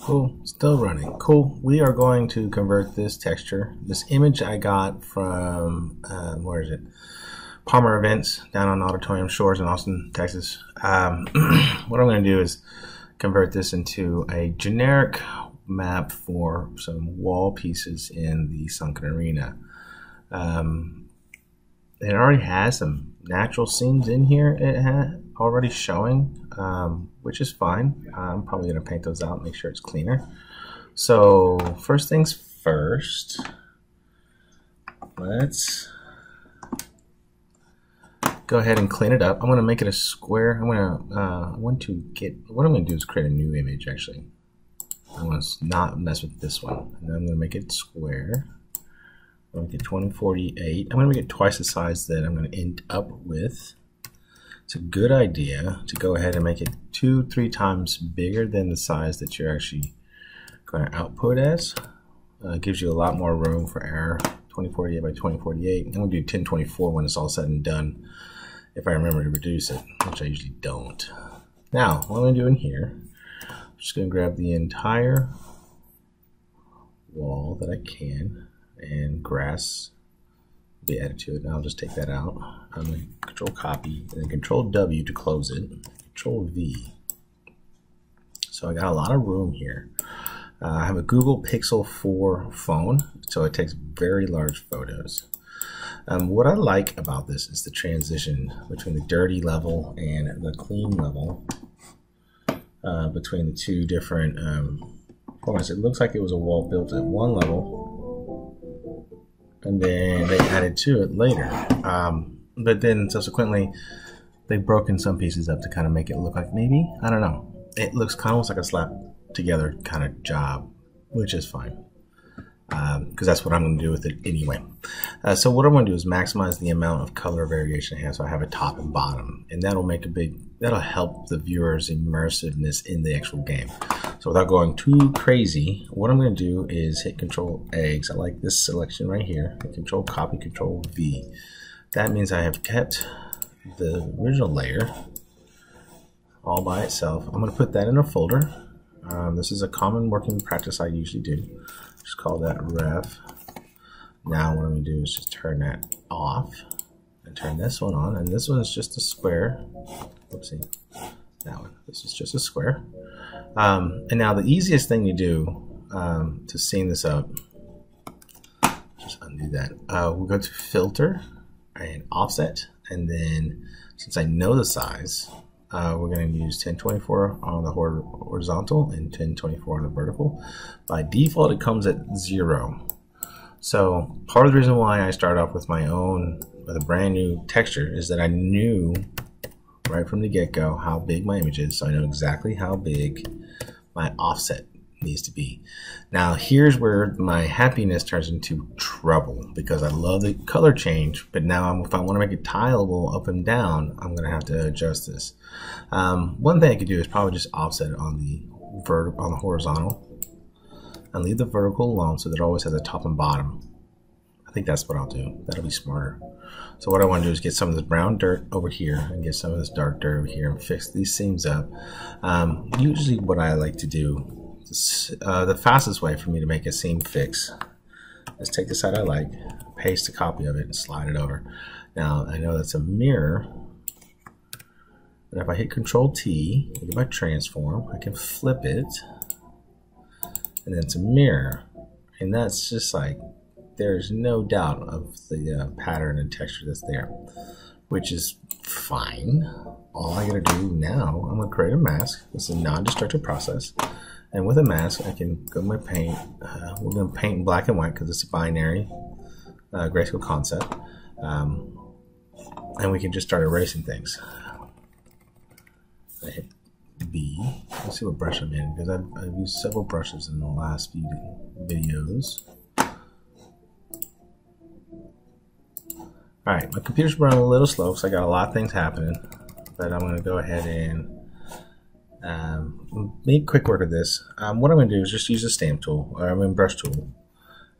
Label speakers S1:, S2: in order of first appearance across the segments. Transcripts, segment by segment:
S1: Cool, still running. Cool. We are going to convert this texture, this image I got from, where is it? Palmer Events down on Auditorium Shores in Austin, Texas. What I'm going to do is convert this into a generic map for some wall pieces in the Sunken Arena. It already has some natural scenes in here. It had already showing, which is fine. I'm probably going to paint those out and make sure it's cleaner. So first things first, let's go ahead and clean it up. I'm going to make it a square. What I'm going to do is create a new image actually. I want to not mess with this one. And then I'm going to make it square. I'm going to get 2048. I'm going to make it twice the size that I'm going to end up with. It's a good idea to go ahead and make it 2-3 times bigger than the size that you're actually going to output as. It gives you a lot more room for error. 2048 by 2048. I'm going to do 1024 when it's all said and done, if I remember to reduce it, which I usually don't. Now, what I'm going to do in here, I'm just going to grab the entire wall that I can, and grass will be added to it. And I'll just take that out. I'm going to control copy and then control W to close it. Control V. So I got a lot of room here. I have a Google Pixel 4 phone, so it takes very large photos. What I like about this is the transition between the dirty level and the clean level, between the two different formats. It looks like it was a wall built at one level, and then they added to it later. But then subsequently, they've broken some pieces up to kind of make it look like maybe, I don't know. It looks kind of almost like a slap together kind of job, which is fine. Because that's what I'm going to do with it anyway. So what I'm going to do is maximize the amount of color variation I have, so I have a top and bottom, and that'll help the viewer's immersiveness in the actual game. So without going too crazy, what I'm going to do is hit Control A, because I like this selection right here. Control Copy, Control V. That means I have kept the original layer all by itself. I'm going to put that in a folder. This is a common working practice I usually do. Just call that ref. Now what I'm going to do is just turn that off and turn this one on, and this one is just a square. Oopsie, that one. This is just a square. And now the easiest thing you do to scene this up, just undo that. We'll go to Filter and Offset, and then since I know the size, we're going to use 1024 on the horizontal and 1024 on the vertical. By default, it comes at 0. So part of the reason why I start off with my own, with a brand new texture, is that I knew right from the get-go how big my image is, so I know exactly how big my offset needs to be. Now here's where my happiness turns into trouble, because I love the color change, but now if I want to make it tileable up and down, I'm going to have to adjust this. One thing I could do is probably just offset it on the horizontal and leave the vertical alone, so that it always has a top and bottom. I think that's what I'll do. That'll be smarter. So what I want to do is get some of this brown dirt over here and get some of this dark dirt over here and fix these seams up. Usually what I like to do, the fastest way for me to make a seam fix is take the side I like, paste a copy of it, and slide it over. Now I know that's a mirror, but if I hit Control T, I get my transform, I can flip it, and then it's a mirror, and that's just like, there's no doubt of the pattern and texture that's there, which is fine. All I gotta do now, I'm gonna create a mask. This is a non-destructive process. And with a mask, I can go to my paint. We're going to paint in black and white because it's a binary grayscale concept. And we can just start erasing things. I hit B. Let's see what brush I'm in, because I've used several brushes in the last few videos. Alright, my computer's running a little slow, so I got a lot of things happening. But I'm going to go ahead and make quick work of this. What I'm going to do is just use a stamp tool, or brush tool,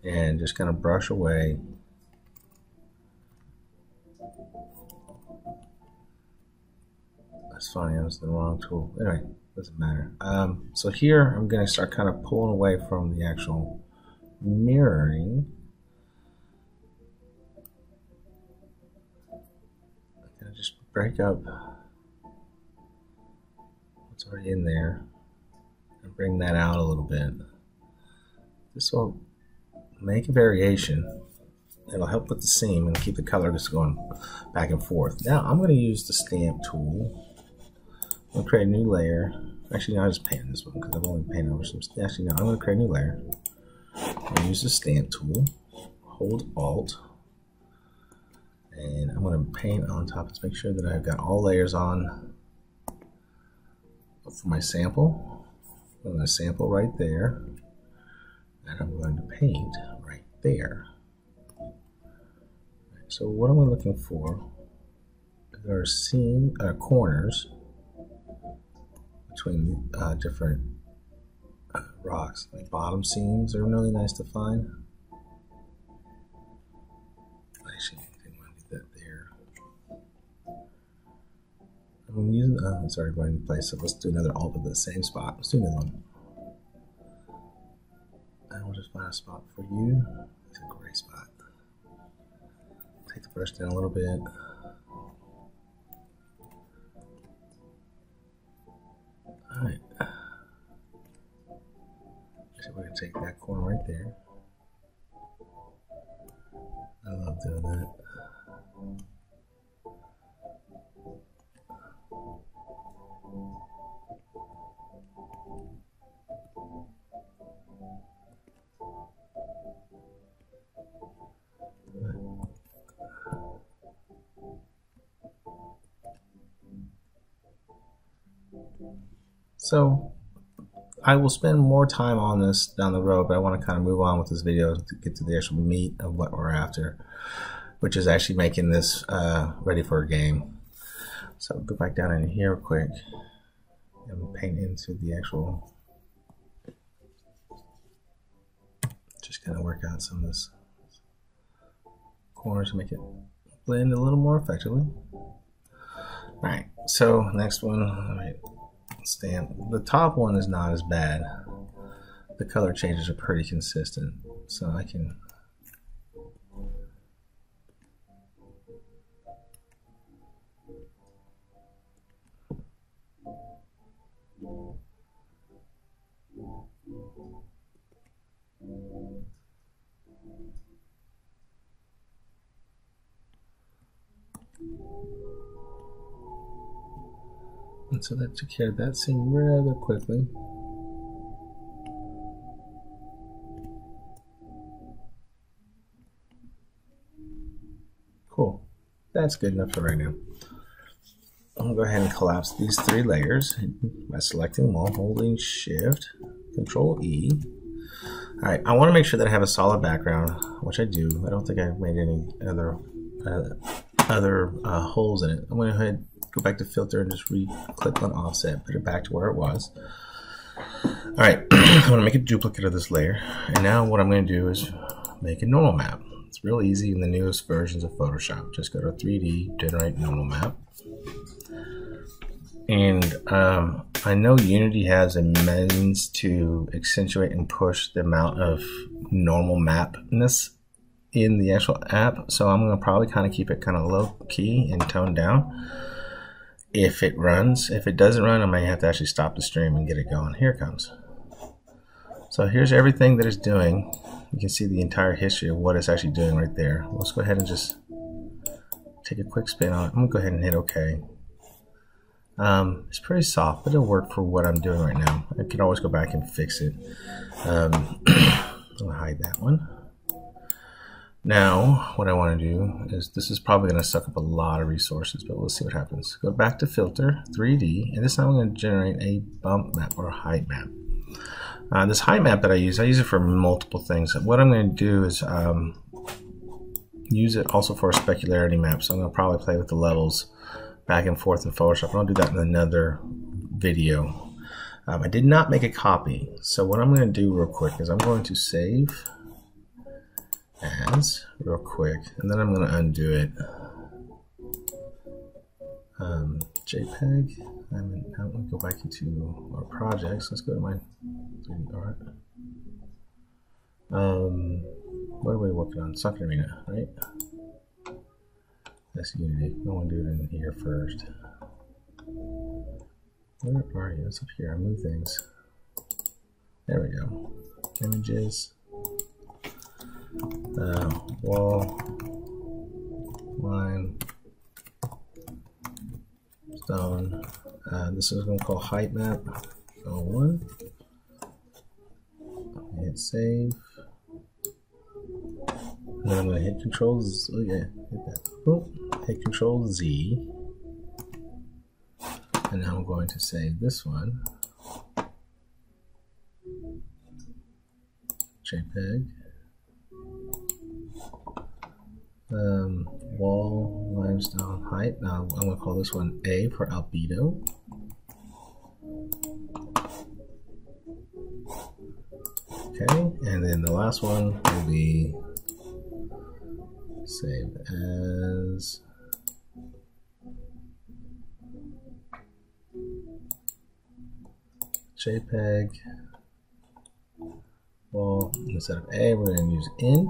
S1: and just kind of brush away. That's funny, that was the wrong tool. Anyway, doesn't matter. So here I'm going to start kind of pulling away from the actual mirroring. I'm going to just break up what's already in there and bring that out a little bit. This will make a variation. It'll help with the seam and keep the color just going back and forth. Now I'm going to use the stamp tool. I'm going to create a new layer. Actually, no, I just painted this one because I've only painted over some. Actually, no, I'm going to create a new layer. I'm going to use the stamp tool. Hold Alt. And I'm going to paint on top. Let's make sure that I've got all layers on for my sample. I'm going to sample right there. And I'm going to paint right there. So what am I looking for? There are corners between different rocks. Like bottom seams are really nice to find. Actually, I didn't want to do that there. I'm using, it's already going in place, so let's do another alt at the same spot. Let's do another one. And we'll just find a spot for you. It's a great spot. Take the brush down a little bit. Alright. So we're going to take that corner right there. I love doing that. So I will spend more time on this down the road, but I want to kind of move on with this video to get to the actual meat of what we're after, which is actually making this ready for a game. So I'll go back down in here real quick and paint into the actual, just kind of work out some of this corners to make it blend a little more effectively. Alright, so next one, alright. Stamp. The top one is not as bad. The color changes are pretty consistent, so I can and so that took care of that seam rather quickly. Cool. That's good enough for right now. I'm going to go ahead and collapse these three layers by selecting them all, holding Shift, Control E. Alright, I want to make sure that I have a solid background, which I do. I don't think I've made any other holes in it. I'm going to go ahead, go back to Filter and just click on Offset, put it back to where it was. Alright, I'm going to make a duplicate of this layer. And now what I'm going to do is make a normal map. It's real easy in the newest versions of Photoshop. Just go to 3D, generate normal map. And I know Unity has a means to accentuate and push the amount of normal mapness in the actual app. So I'm going to probably kind of keep it kind of low key and toned down. If it runs, if it doesn't run, I may have to actually stop the stream and get it going. Here it comes. So here's everything that it's doing. You can see the entire history of what it's actually doing right there. Let's go ahead and just take a quick spin on it. I'm going to go ahead and hit OK. It's pretty soft, but it'll work for what I'm doing right now. I can always go back and fix it. I'll hide that one. Now, what I want to do is, this is probably going to suck up a lot of resources, but we'll see what happens. Go back to Filter, 3D, and this time I'm going to generate a bump map or a height map. This height map that I use it for multiple things. What I'm going to do is use it also for a specularity map. So I'm going to probably play with the levels back and forth in Photoshop. I'll do that in another video. I did not make a copy. So what I'm going to do real quick is I'm going to save as real quick, and then I'm going to undo it. JPEG. Now we go back into our projects. Let's go to my 3D art. What are we working on? Socket Arena, right? That's Unity. I want to do it in here first. Where are you? It's up here. I move things. There we go. Images. Wall. Line. Stone. This is going to call height map. So 1. Hit save. And then I'm going to hit Control Z. Oh yeah, hit that. Oh, hit Control Z. And now I'm going to save this one. JPEG. Wall, limestone, height. Now I'm going to call this one A for albedo. Okay, and then the last one will be saved as JPEG. Well, instead of A, we're going to use in.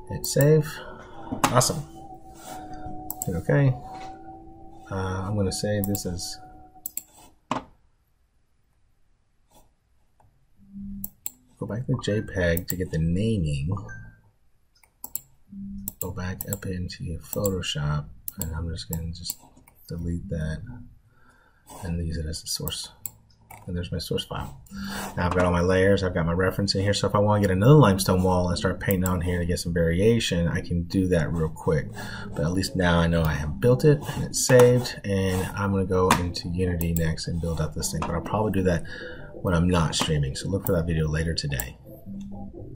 S1: Hit save. Awesome. Hit OK. I'm going to save this as go back to JPEG to get the naming. Go back up into Photoshop, and I'm just going to delete that and use it as the source. And there's my source file. Now I've got all my layers, I've got my reference in here, so if I want to get another limestone wall and start painting on here to get some variation, I can do that real quick. But at least now I know I have built it and it's saved, and I'm going to go into Unity next and build out this thing. But I'll probably do that when I'm not streaming, so look for that video later today.